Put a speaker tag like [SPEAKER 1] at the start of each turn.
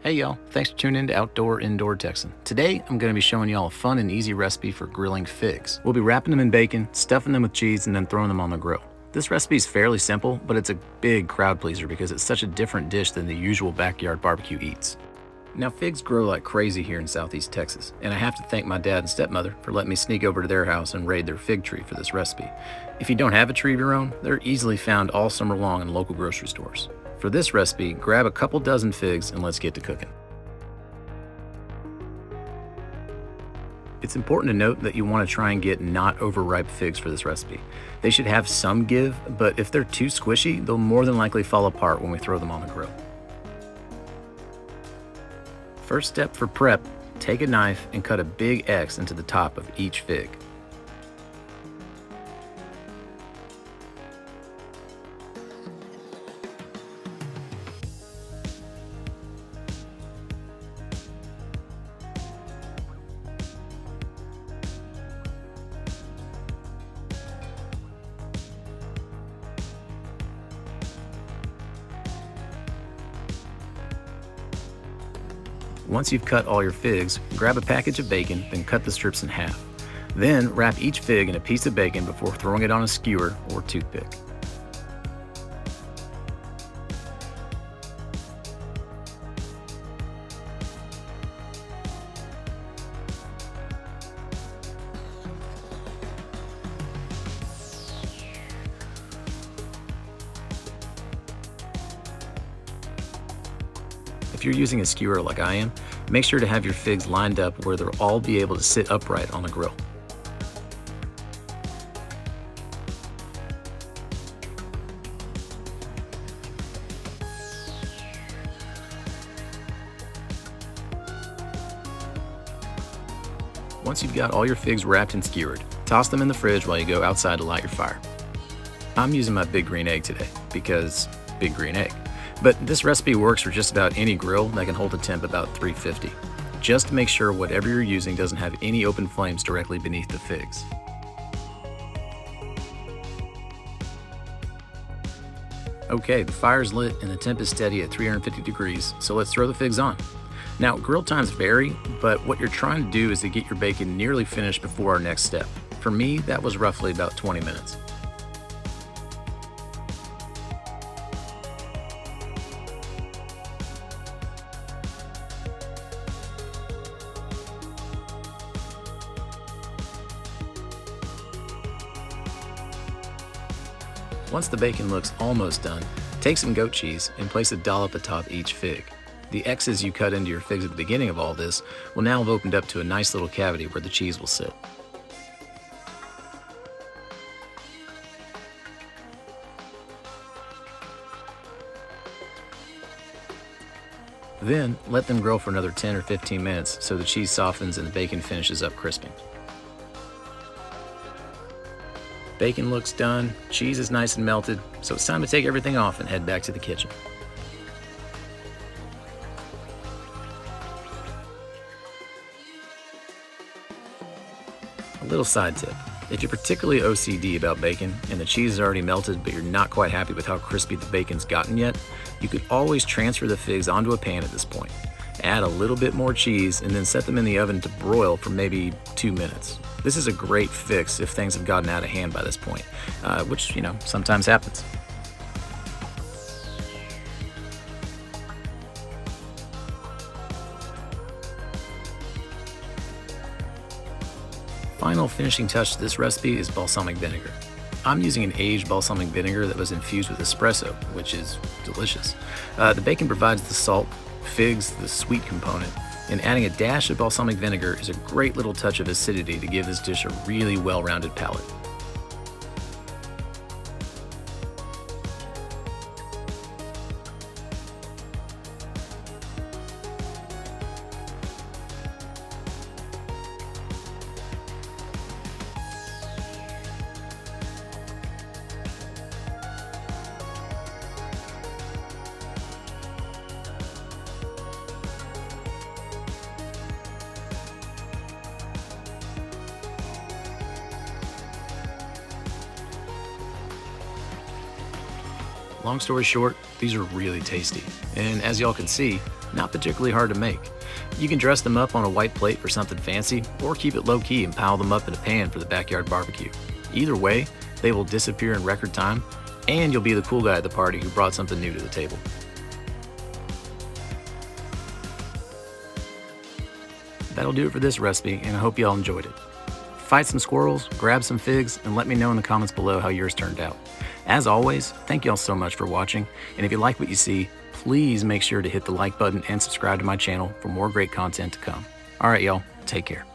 [SPEAKER 1] Hey y'all, thanks for tuning in to Outdoor Indoor Texan. Today, I'm going to be showing y'all a fun and easy recipe for grilling figs. We'll be wrapping them in bacon, stuffing them with cheese, and then throwing them on the grill. This recipe is fairly simple, but it's a big crowd pleaser because it's such a different dish than the usual backyard barbecue eats. Now, figs grow like crazy here in Southeast Texas, and I have to thank my dad and stepmother for letting me sneak over to their house and raid their fig tree for this recipe. If you don't have a tree of your own, they're easily found all summer long in local grocery stores. For this recipe, grab a couple dozen figs and let's get to cooking. It's important to note that you want to try and get not overripe figs for this recipe. They should have some give, but if they're too squishy, they'll more than likely fall apart when we throw them on the grill. First step for prep, take a knife and cut a big X into the top of each fig. Once you've cut all your figs, grab a package of bacon, then cut the strips in half. Then wrap each fig in a piece of bacon before throwing it on a skewer or toothpick. If you're using a skewer like I am, make sure to have your figs lined up where they'll all be able to sit upright on the grill. Once you've got all your figs wrapped and skewered, toss them in the fridge while you go outside to light your fire. I'm using my big green egg today because big green egg. But this recipe works for just about any grill that can hold a temp about 350. Just make sure whatever you're using doesn't have any open flames directly beneath the figs. Okay, the fire's lit and the temp is steady at 350 degrees, so let's throw the figs on. Now, grill times vary, but what you're trying to do is to get your bacon nearly finished before our next step. For me, that was roughly about 20 minutes. Once the bacon looks almost done, take some goat cheese and place a dollop atop each fig. The X's you cut into your figs at the beginning of all this will now have opened up to a nice little cavity where the cheese will sit. Then, let them grill for another 10 or 15 minutes so the cheese softens and the bacon finishes up crisping. Bacon looks done, cheese is nice and melted, so it's time to take everything off and head back to the kitchen. A little side tip. If you're particularly OCD about bacon and the cheese is already melted but you're not quite happy with how crispy the bacon's gotten yet, you could always transfer the figs onto a pan at this point. Add a little bit more cheese and then set them in the oven to broil for maybe 2 minutes. This is a great fix if things have gotten out of hand by this point, which, sometimes happens. Final finishing touch to this recipe is balsamic vinegar. I'm using an aged balsamic vinegar that was infused with espresso, which is delicious. The bacon provides the salt, figs the sweet component, and adding a dash of balsamic vinegar is a great little touch of acidity to give this dish a really well-rounded palate. Long story short, these are really tasty. And as y'all can see, not particularly hard to make. You can dress them up on a white plate for something fancy, or keep it low-key and pile them up in a pan for the backyard barbecue. Either way, they will disappear in record time, and you'll be the cool guy at the party who brought something new to the table. That'll do it for this recipe, and I hope y'all enjoyed it. Fight some squirrels, grab some figs, and let me know in the comments below how yours turned out. As always, thank y'all so much for watching, and if you like what you see, please make sure to hit the like button and subscribe to my channel for more great content to come. Alright y'all, take care.